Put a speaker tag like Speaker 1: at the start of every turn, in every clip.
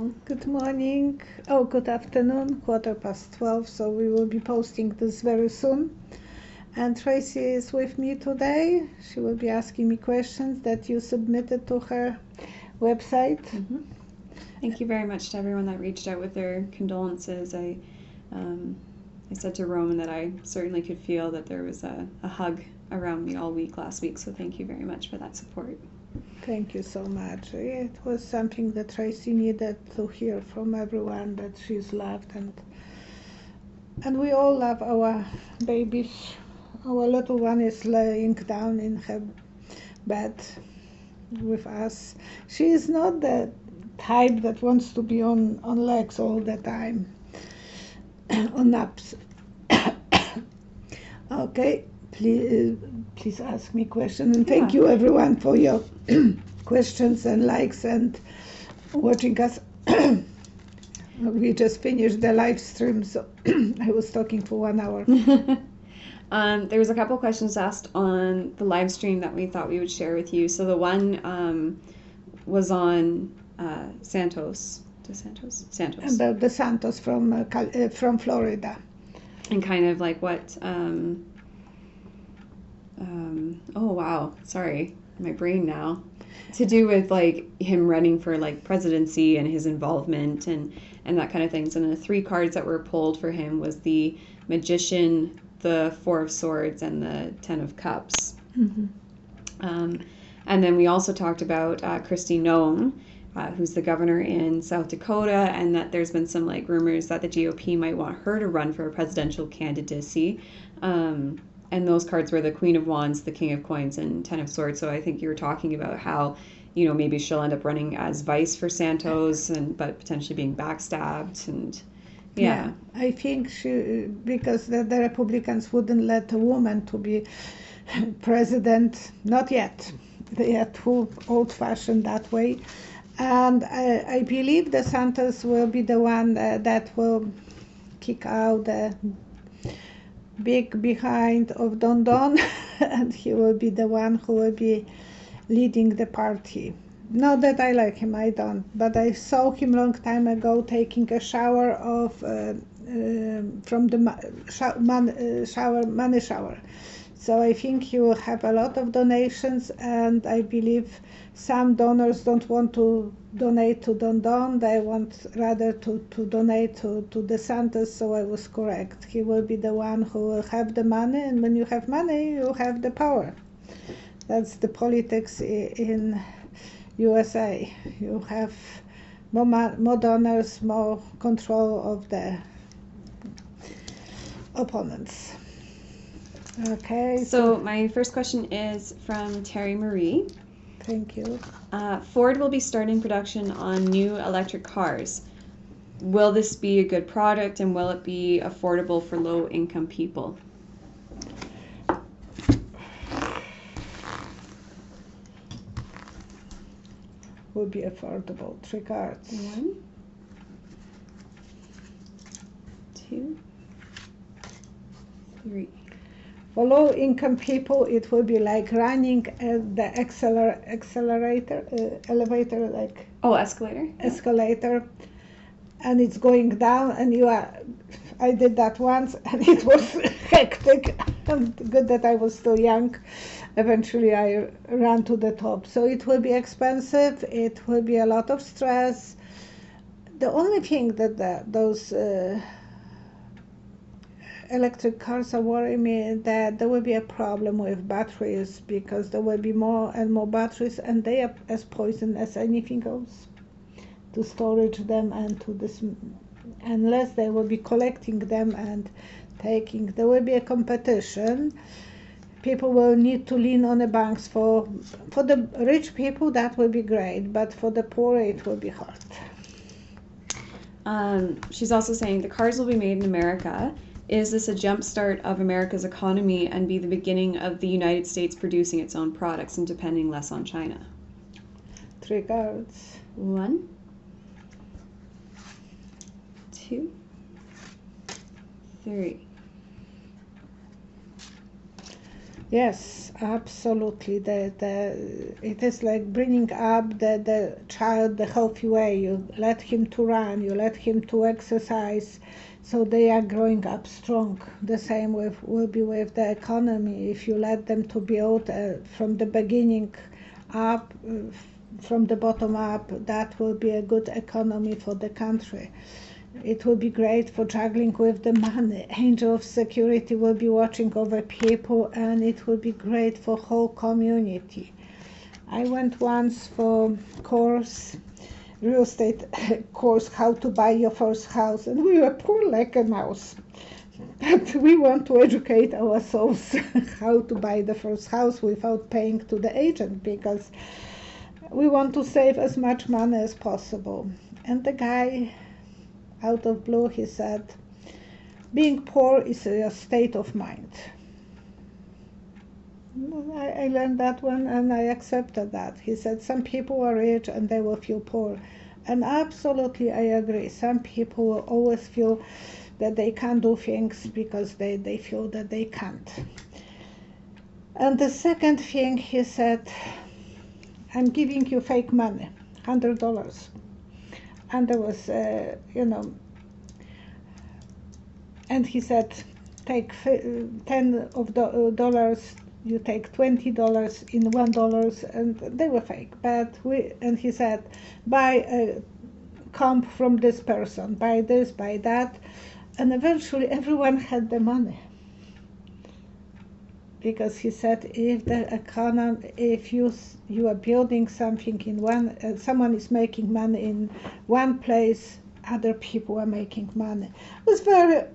Speaker 1: Good morning. Oh, good afternoon, 12:15. So we will be posting this very soon. And Tracy is with me today. She will be asking me questions that you submitted to her website.
Speaker 2: Thank you very much to everyone that reached out with their condolences. I said to Roman that I certainly could feel that there was a hug around me all week last week, so thank you very much for that support.
Speaker 1: Thank you so much. It was something that Tracy needed to hear from everyone, that she's loved, and we all love our babies. Our little one is laying down in her bed with us. She is not the type that wants to be on legs all the time, on naps. Okay, please ask me questions, and thank you everyone for your questions and likes and watching us. We just finished the live stream, so I was talking for 1 hour.
Speaker 2: There was a couple questions asked on the live stream that we thought we would share with you. So the one was on Santos. Santos.
Speaker 1: About the Santos from Florida.
Speaker 2: And kind of like what, oh wow, sorry, my brain now. To do with like him running for like presidency and his involvement and that kind of things. And the 3 cards that were pulled for him was the Magician, the 4 of Swords, and the 10 of Cups.
Speaker 1: Mm-hmm.
Speaker 2: And then we also talked about Kristi Noem, who's the governor in South Dakota, and that there's been some like rumors that the GOP might want her to run for a presidential candidacy. And those cards were the Queen of Wands, the King of Coins, and 10 of Swords. So I think you were talking about how, you know, maybe she'll end up running as vice for Santos, but potentially being backstabbed. And yeah.
Speaker 1: I think because the Republicans wouldn't let a woman to be president, not yet. They are too old-fashioned that way. And I believe the Santos will be the one that will kick out the big behind of Don Don, and he will be the one who will be leading the party. Not that I like him, I don't, but I saw him long time ago taking a shower from the money shower. So I think he will have a lot of donations, and I believe some donors don't want to donate to Don Don. They want rather to donate to the Santos, so I was correct. He will be the one who will have the money, and when you have money, you have the power. That's the politics in USA. You have more donors, more control of the opponents. Okay.
Speaker 2: So my first question is from Terry Marie.
Speaker 1: Thank you.
Speaker 2: Ford will be starting production on new electric cars. Will this be a good product, and will it be affordable for low-income people?
Speaker 1: Will be affordable. 3 cards.
Speaker 2: 1, 2, 3.
Speaker 1: For low-income people, it will be like running the elevator, like escalator, and it's going down, and I did that once, and it was hectic. And good that I was still young. Eventually, I ran to the top. So it will be expensive. It will be a lot of stress. The only thing that those electric cars are worrying me, that there will be a problem with batteries, because there will be more and more batteries, and they are as poison as anything else, to storage them and to this, unless they will be collecting them and taking. There will be a competition. People will need to lean on the banks. For the rich people, that will be great, but for the poor, it will be hard.
Speaker 2: She's also saying the cars will be made in America. Is this a jumpstart of America's economy and be the beginning of the United States producing its own products and depending less on China?
Speaker 1: 3 cards.
Speaker 2: 1, 2, 3.
Speaker 1: Yes, absolutely. It is like bringing up the child the healthy way. You let him to run, you let him to exercise, so they are growing up strong. The same will be with the economy. If you let them to build from the beginning up, from the bottom up, that will be a good economy for the country. It will be great for juggling with the money. Angel of security will be watching over people, and it will be great for whole community. I went once for course, real estate course, how to buy your first house, and we were poor like a mouse. But we want to educate ourselves how to buy the first house without paying to the agent, because we want to save as much money as possible. And the guy, out of blue, he said, being poor is a state of mind. I learned that one and I accepted that. He said some people are rich and they will feel poor. And absolutely I agree. Some people will always feel that they can't do things because they feel that they can't. And the second thing he said, I'm giving you fake money, $100. And there was, and he said, take $10 of dollars, you take $20 in $1, and they were fake. And he said, buy a comp from this person, buy this, buy that, and eventually everyone had the money. Because he said, if the economy, if you are building something in one, someone is making money in one place, other people are making money. It was very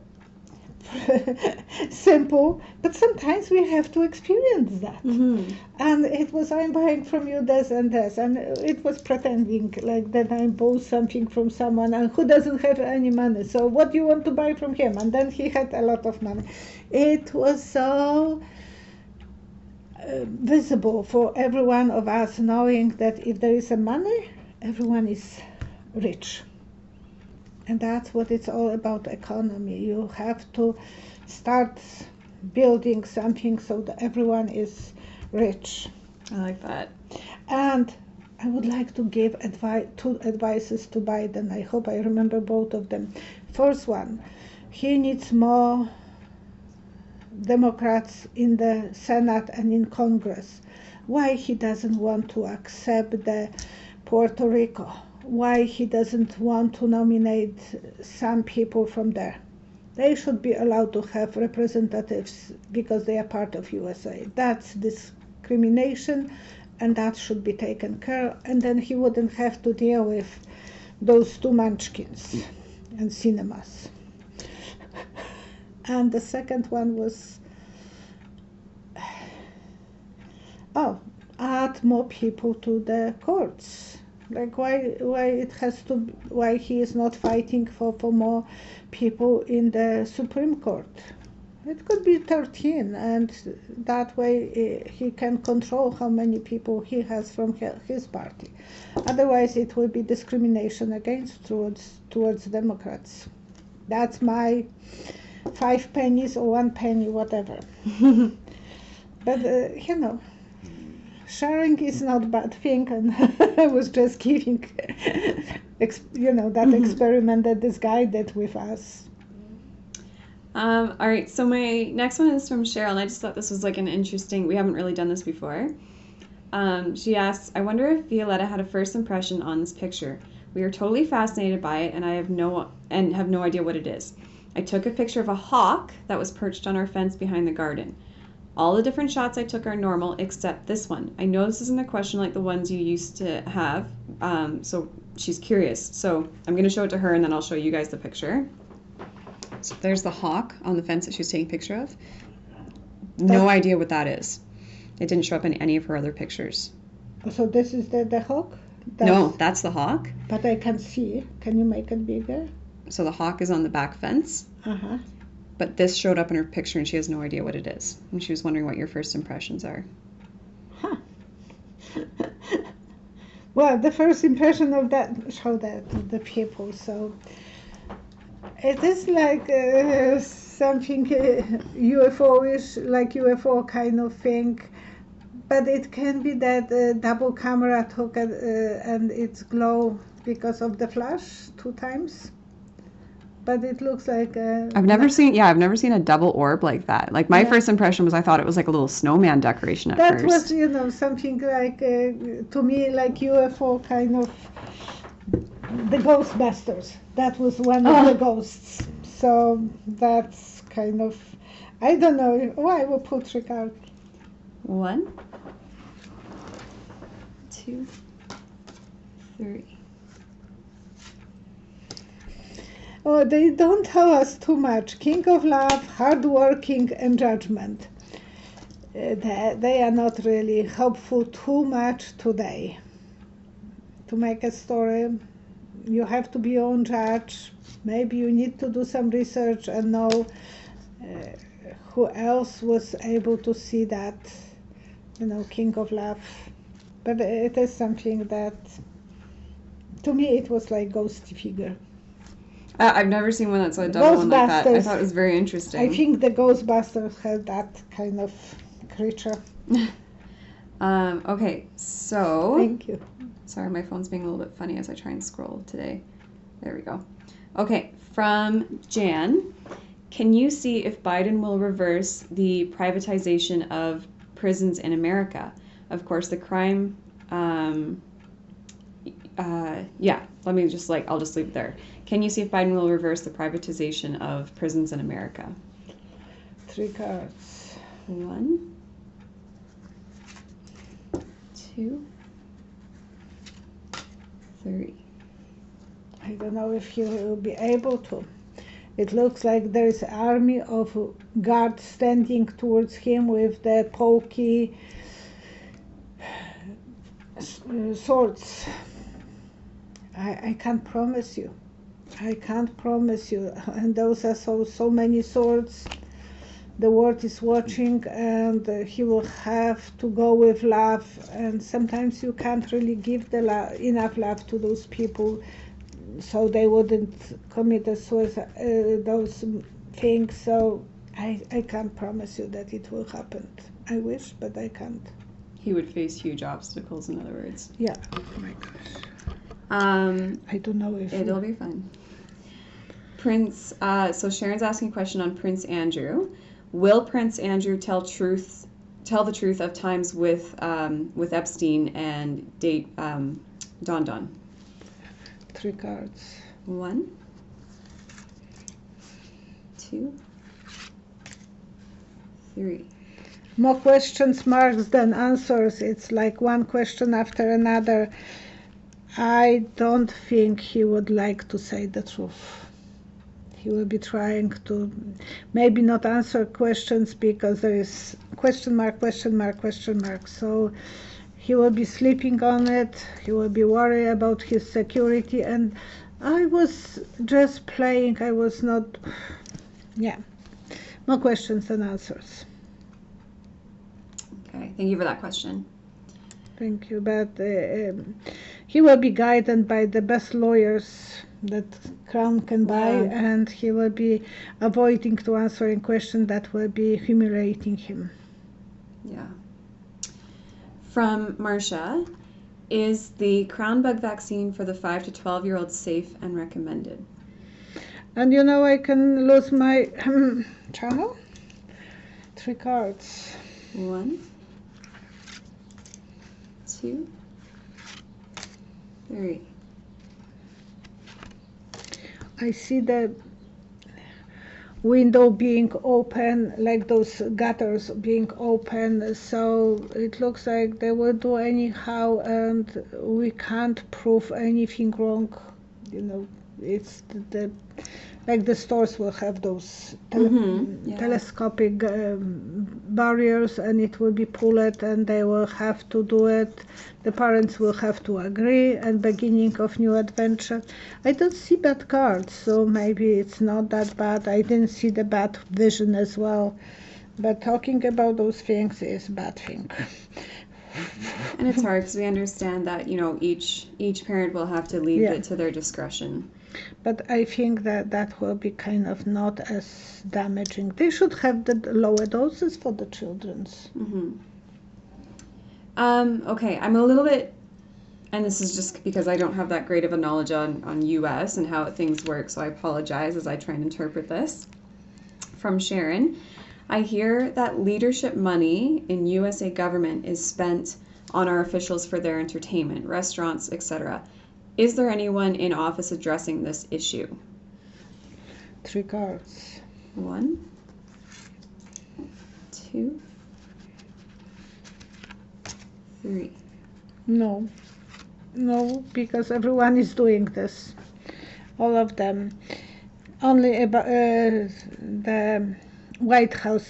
Speaker 1: simple, but sometimes we have to experience that. Mm-hmm. And it was, I'm buying from you this and this, and it was pretending like that I bought something from someone and who doesn't have any money. So what do you want to buy from him? And then he had a lot of money. It was so visible for every one of us, knowing that if there is a money, everyone is rich. And that's what it's all about, economy. You have to start building something so that everyone is rich.
Speaker 2: I like that.
Speaker 1: And I would like to give two advices to Biden. I hope I remember both of them. First one, he needs more Democrats in the Senate and in Congress. Why he doesn't want to accept the Puerto Rico? Why he doesn't want to nominate some people from there? They should be allowed to have representatives because they are part of USA. That's discrimination, and that should be taken care of. And then he wouldn't have to deal with those two munchkins and cinemas. And the second one was, add more people to the courts. Like why he is not fighting for more people in the Supreme Court. It could be 13, and that way he can control how many people he has from his party. Otherwise it will be discrimination towards Democrats. That's my 5 pennies or 1 penny, whatever. But sharing is not a bad thing, and I was just giving, that experiment that this guy did with us.
Speaker 2: All right, so my next one is from Cheryl, and I just thought this was like an interesting, we haven't really done this before. She asks, I wonder if Violetta had a first impression on this picture. We are totally fascinated by it, and I have no idea what it is. I took a picture of a hawk that was perched on our fence behind the garden. All the different shots I took are normal except this one. I know this isn't a question like the ones you used to have, so she's curious. So I'm going to show it to her and then I'll show you guys the picture. So there's the hawk on the fence that she was taking a picture of. No idea what that is. It didn't show up in any of her other pictures.
Speaker 1: So this is the hawk?
Speaker 2: No, that's the hawk.
Speaker 1: But I can see. Can you make it bigger?
Speaker 2: So the hawk is on the back fence.
Speaker 1: Uh-huh.
Speaker 2: But this showed up in her picture and she has no idea what it is. And she was wondering what your first impressions are.
Speaker 1: Huh. Well, the first impression of that, show that to the people. So it is like something UFO-ish, like UFO kind of thing. But it can be that double camera took it, and it's glow because of the flash 2 times. But it looks like
Speaker 2: I've never seen a double orb like that. Like my first impression was I thought it was like a little snowman decoration at
Speaker 1: that
Speaker 2: first.
Speaker 1: was, something like to me like UFO kind of the Ghostbusters. That was one of the ghosts. So that's kind of, I don't know why I will put 3 cards.
Speaker 2: 1, 2, 3.
Speaker 1: Oh, they don't tell us too much. King of Love, hardworking, and Judgment. They are not really helpful too much today. To make a story, you have to be your own judge. Maybe you need to do some research and know who else was able to see that, King of Love. But it is something that, to me, it was like ghosty figure.
Speaker 2: I've never seen one that's a double one like that. I thought it was very interesting.
Speaker 1: I think the Ghostbusters had that kind of creature.
Speaker 2: Okay, so...
Speaker 1: Thank you.
Speaker 2: Sorry, my phone's being a little bit funny as I try and scroll today. There we go. Okay, from Jan. Can you see if Biden will reverse the privatization of prisons in America? Of course, the crime... let me just I'll just leave it there. Can you see if Biden will reverse the privatization of prisons in America?
Speaker 1: 3 cards.
Speaker 2: 1, 2, 3.
Speaker 1: I don't know if he will be able to. It looks like there is an army of guards standing towards him with the pokey swords. I can't promise you. I can't promise you. And those are so many swords. The world is watching, and he will have to go with love. And sometimes you can't really give enough love to those people, so they wouldn't commit those things. So I can't promise you that it will happen. I wish, but I can't.
Speaker 2: He would face huge obstacles, in other words.
Speaker 1: Yeah. Oh my gosh. I don't know if
Speaker 2: it'll be fun. Prince. So Sharon's asking a question on Prince Andrew. Will Prince Andrew tell the truth of times with Epstein and date Don?
Speaker 1: 3 cards.
Speaker 2: 1, 2, 3.
Speaker 1: More questions marks than answers. It's like one question after another. I don't think he would like to say the truth. He will be trying to maybe not answer questions because there is question mark. So he will be sleeping on it. He will be worried about his security. And I was just playing. I was not. Yeah. More questions than answers.
Speaker 2: Okay. Thank you for that question.
Speaker 1: Thank you. But he will be guided by the best lawyers that Crown can buy, and he will be avoiding to answering questions that will be humiliating him.
Speaker 2: Yeah. From Marcia, is the crown bug vaccine for the 5 to 12-year-olds safe and recommended?
Speaker 1: And I can lose my channel? 3 cards.
Speaker 2: 1, 2, 3.
Speaker 1: I see the window being open, like those gutters being open, so it looks like they will do anyhow, and we can't prove anything wrong. It's like the stores will have those telescopic barriers, and it will be pulled, and they will have to do it. The parents will have to agree, and beginning of new adventure. I don't see bad cards, so maybe it's not that bad. I didn't see the bad vision as well, but talking about those things is bad thing.
Speaker 2: And it's hard because we understand that, each parent will have to leave it to their discretion.
Speaker 1: But I think that will be kind of not as damaging. They should have the lower doses for the children's.
Speaker 2: Mm-hmm. Okay, I'm a little bit, and this is just because I don't have that great of a knowledge on U.S. and how things work, so I apologize as I try and interpret this. From Sharon, I hear that leadership money in USA government is spent on our officials for their entertainment, restaurants, etc. Is there anyone in office addressing this issue?
Speaker 1: 3 cards.
Speaker 2: 1, 2, 3.
Speaker 1: No, because everyone is doing this. All of them. Only about the White House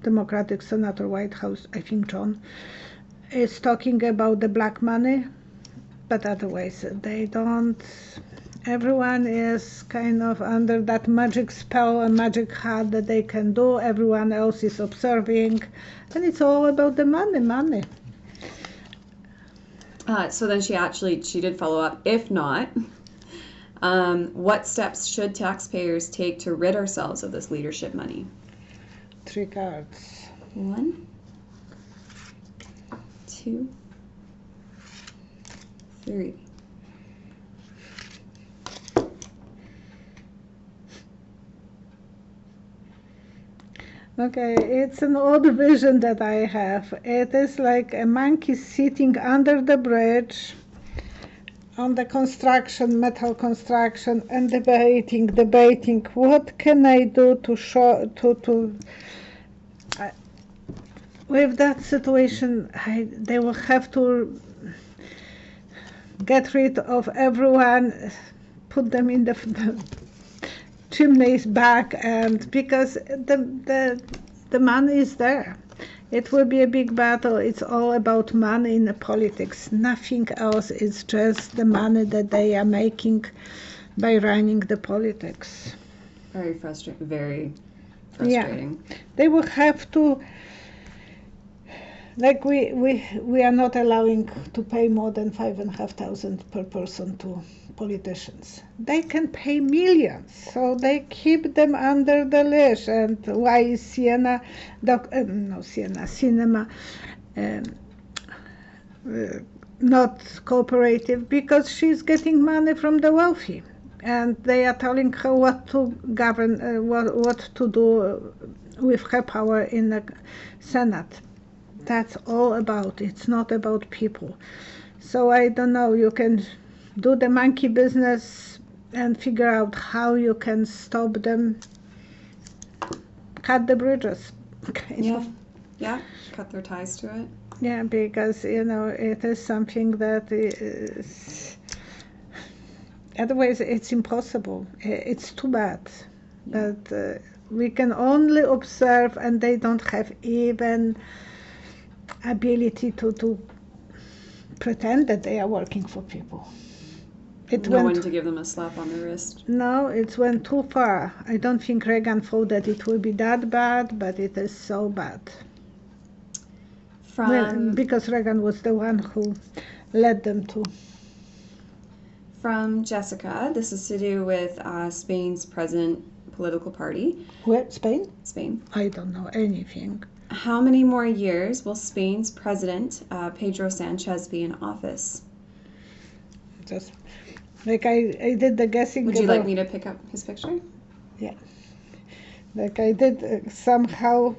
Speaker 1: Democratic Senator White House, I think John, is talking about the black money, but otherwise they don't. Everyone is kind of under that magic spell and magic hat that they can do. Everyone else is observing, and it's all about the money.
Speaker 2: So then she did follow up. If not, what steps should taxpayers take to rid ourselves of this leadership money?
Speaker 1: 3 cards.
Speaker 2: 1, 2, 3.
Speaker 1: Okay, it's an odd vision that I have. It is like a monkey sitting under the bridge on the metal construction, and debating what can I do to show with that situation. They will have to get rid of everyone, put them in the chimneys back, and because the money is there. It will be a big battle. It's all about money in the politics. Nothing else. It's just the money that they are making by running the politics.
Speaker 2: Very frustrating.
Speaker 1: Yeah. They will have to, like we are not allowing to pay more than 5,500 per person to politicians. They can pay millions, so they keep them under the leash. And why is Cinema not cooperative? Because she's getting money from the wealthy, and they are telling her what to govern, what to do with her power in the Senate. That's all about. It's not about people. So I don't know. You can do the monkey business and figure out how you can stop them. Cut the bridges.
Speaker 2: Yeah. Cut their ties to it.
Speaker 1: Yeah, because it is something that is. Otherwise, it's impossible. It's too bad. But we can only observe, and they don't have even ability to pretend that they are working for people.
Speaker 2: No one to give them a slap on the wrist.
Speaker 1: No, it went too far. I don't think Reagan thought that it will be that bad, but it is so bad. Because Reagan was the one who led them to.
Speaker 2: From Jessica, this is to do with Spain's present political party.
Speaker 1: Where? Spain?
Speaker 2: Spain.
Speaker 1: I don't know anything.
Speaker 2: How many more years will Spain's president, Pedro Sanchez, be in office?
Speaker 1: Just like I did the guessing.
Speaker 2: Would you like me to pick up his picture?
Speaker 1: Yeah. Like I did somehow,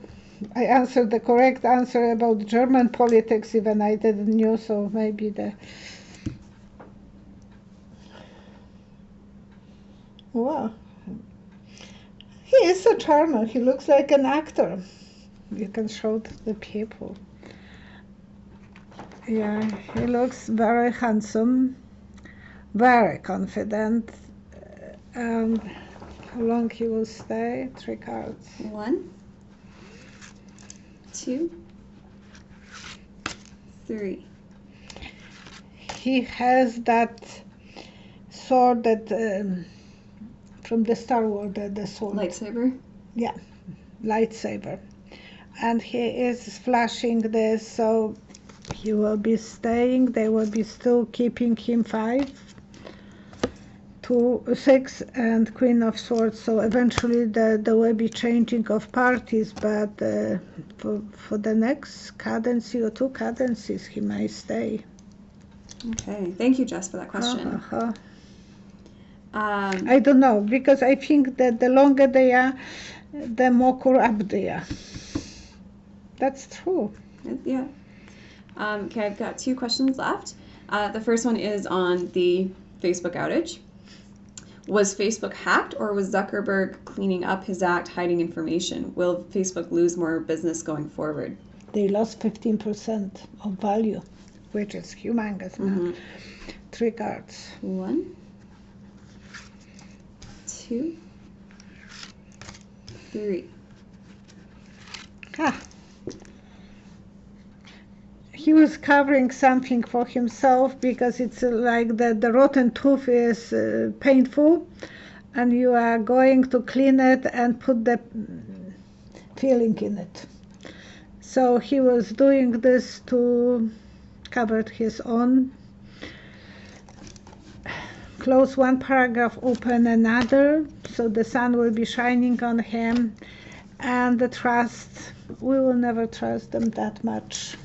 Speaker 1: I answered the correct answer about German politics, even I didn't know, so maybe Wow. He is a charmer. He looks like an actor. You can show the people. Yeah, he looks very handsome, very confident. How long he will stay? 3 cards.
Speaker 2: 1, 2, 3.
Speaker 1: He has that sword that from the Star Wars, the sword.
Speaker 2: Lightsaber?
Speaker 1: Yeah, lightsaber. and he is flashing this, so he will be staying. They will be still keeping him 5, 2, 6, and Queen of Swords. So eventually there will be changing of parties, but for the next cadency or 2 cadencies, he may stay.
Speaker 2: Okay, thank you, Jess, for that question.
Speaker 1: I don't know, because I think that the longer they are, the more corrupt they are. That's true.
Speaker 2: Yeah. Okay, I've got 2 questions left. The first one is on the Facebook outage. Was Facebook hacked, or was Zuckerberg cleaning up his act, hiding information? Will Facebook lose more business going forward?
Speaker 1: They lost 15% of value, which is humongous.
Speaker 2: Mm-hmm.
Speaker 1: 3 cards.
Speaker 2: 1, 2, 3.
Speaker 1: He was covering something for himself, because it's like the rotten tooth is painful, and you are going to clean it and put the filling in it. So he was doing this to cover his own. Close one paragraph, open another, so the sun will be shining on him. And the trust, we will never trust them that much.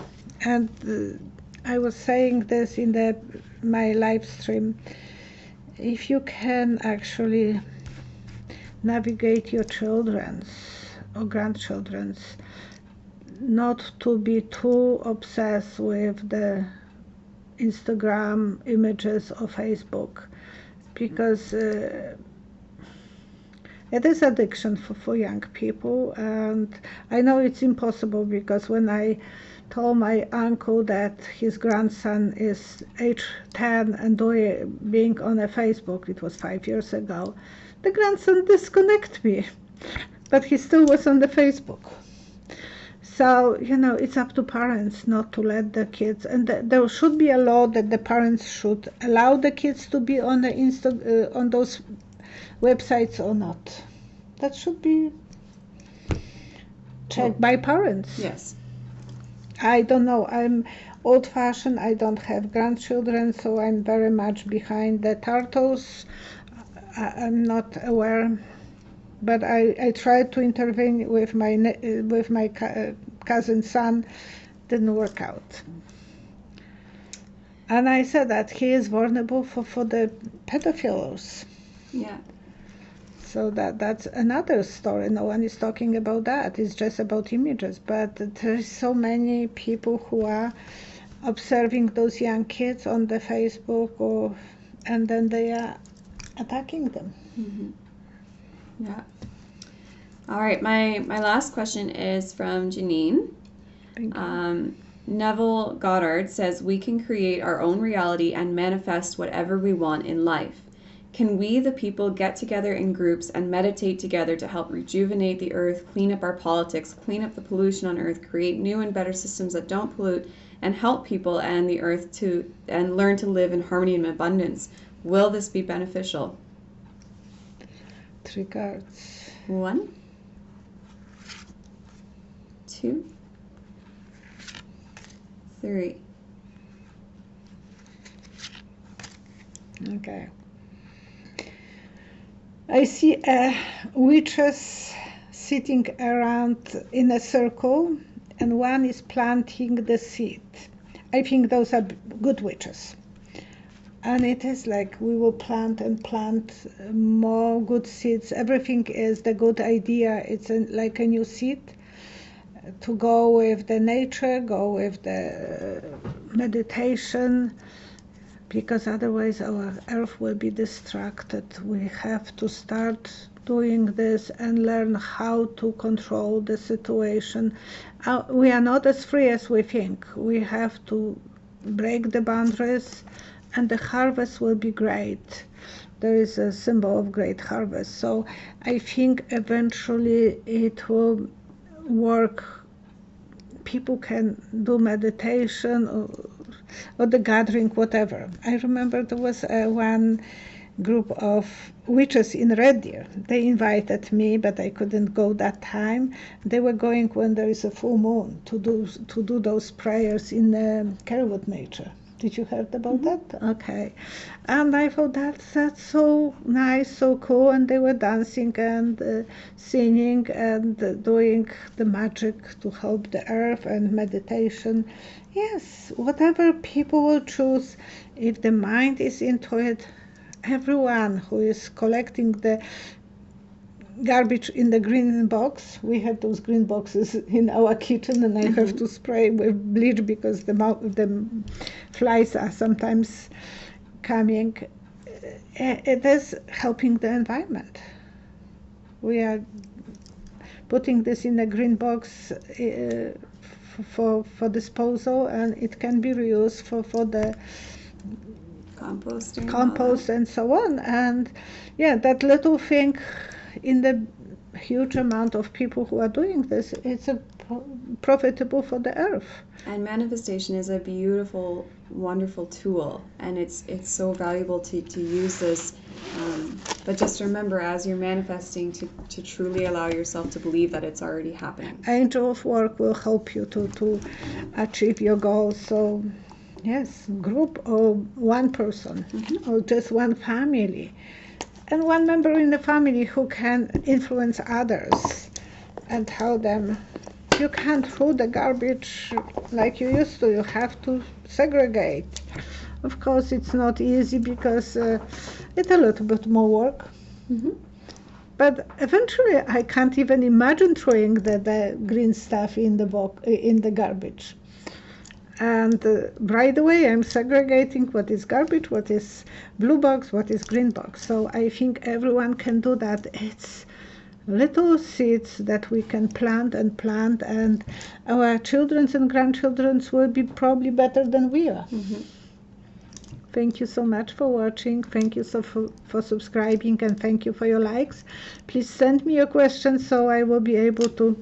Speaker 1: And I was saying this in my live stream. If you can actually navigate your children's or grandchildren's, not to be too obsessed with the Instagram images or Facebook, because it is addiction for young people. And I know it's impossible, because when I told my uncle that his grandson is age 10 and being on a Facebook, it was 5 years ago, the grandson disconnected me, but he still was on the Facebook. So, it's up to parents not to let the kids, and there should be a law that the parents should allow the kids to be on the on those websites or not. That should be checked by parents.
Speaker 2: Yes.
Speaker 1: I don't know. I'm old-fashioned. I don't have grandchildren, so I'm very much behind the turtles. I'm not aware. But I tried to intervene with my cousin's son. Didn't work out. And I said that he is vulnerable for the pedophiles.
Speaker 2: Yeah.
Speaker 1: So that's another story. No one is talking about that. It's just about images. But there's so many people who are observing those young kids on the Facebook, and then they are attacking them.
Speaker 2: Mm-hmm. Yeah. All right. My last question is from Janine. Neville Goddard says, we can create our own reality and manifest whatever we want in life. Can we, the people, get together in groups and meditate together to help rejuvenate the earth, clean up our politics, clean up the pollution on earth, create new and better systems that don't pollute, and help people and the earth and learn to live in harmony and abundance? Will this be beneficial?
Speaker 1: 3 cards.
Speaker 2: 1, 2, 3.
Speaker 1: Okay. I see witches sitting around in a circle, and one is planting the seed. I think those are good witches. And it is like we will plant and plant more good seeds. Everything is the good idea. It's like a new seed to go with the nature, go with the meditation, because otherwise our earth will be distracted. We have to start doing this and learn how to control the situation. We are not as free as we think. We have to break the boundaries, and the harvest will be great. There is a symbol of great harvest. So I think eventually it will work. People can do meditation or the gathering, whatever. I remember there was one group of witches in Red Deer. They invited me, but I couldn't go that time. They were going when there is a full moon to do those prayers in Kerwood Nature. Did you heard about that? Okay. And I thought that's so nice, so cool. And they were dancing and singing and doing the magic to help the earth and meditation. Yes, whatever people will choose, if the mind is into it, everyone who is collecting the garbage in the green box, we have those green boxes in our kitchen, and I have to spray with bleach because the flies are sometimes coming. It is helping the environment. We are putting this in a green box for disposal, and it can be reused for the compost and so on. And yeah, that little thing in the huge amount of people who are doing this, it's profitable for the earth.
Speaker 2: And manifestation is a beautiful, wonderful tool, and it's so valuable to use this. But just remember, as you're manifesting, to truly allow yourself to believe that it's already happening.
Speaker 1: Angel of Work will help you to achieve your goals. So yes, group or one person or just one family. And one member in the family who can influence others and tell them, you can't throw the garbage like you used to, you have to segregate. Of course, it's not easy because it's a little bit more work. But eventually, I can't even imagine throwing the green stuff in the garbage. And right away, I'm segregating what is garbage, what is blue box, what is green box. So I think everyone can do that. It's little seeds that we can plant, and our children and grandchildren will be probably better than we are. Thank you so much for watching. Thank you for subscribing, and thank you for your likes. Please send me your questions so I will be able to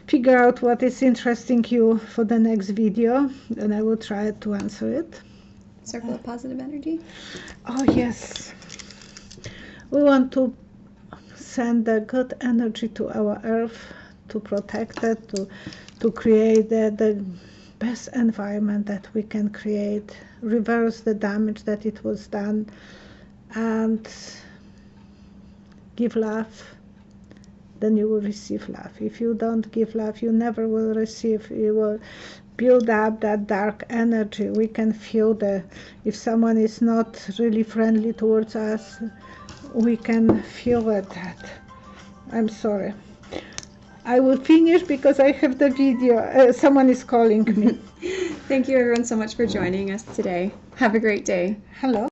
Speaker 1: figure out what is interesting you for the next video, and I will try to answer it.
Speaker 2: Circle of positive energy.
Speaker 1: Oh yes, we want to send the good energy to our earth, to protect it, to create the best environment that we can create, reverse the damage that it was done, and give love. Then you will receive love. If you don't give love, you never will receive. You will build up that dark energy. We can feel if someone is not really friendly towards us, we can feel it. I'm sorry. I will finish because I have the video. Someone is calling me.
Speaker 2: Thank you everyone so much for joining us today. Have a great day.
Speaker 1: Hello.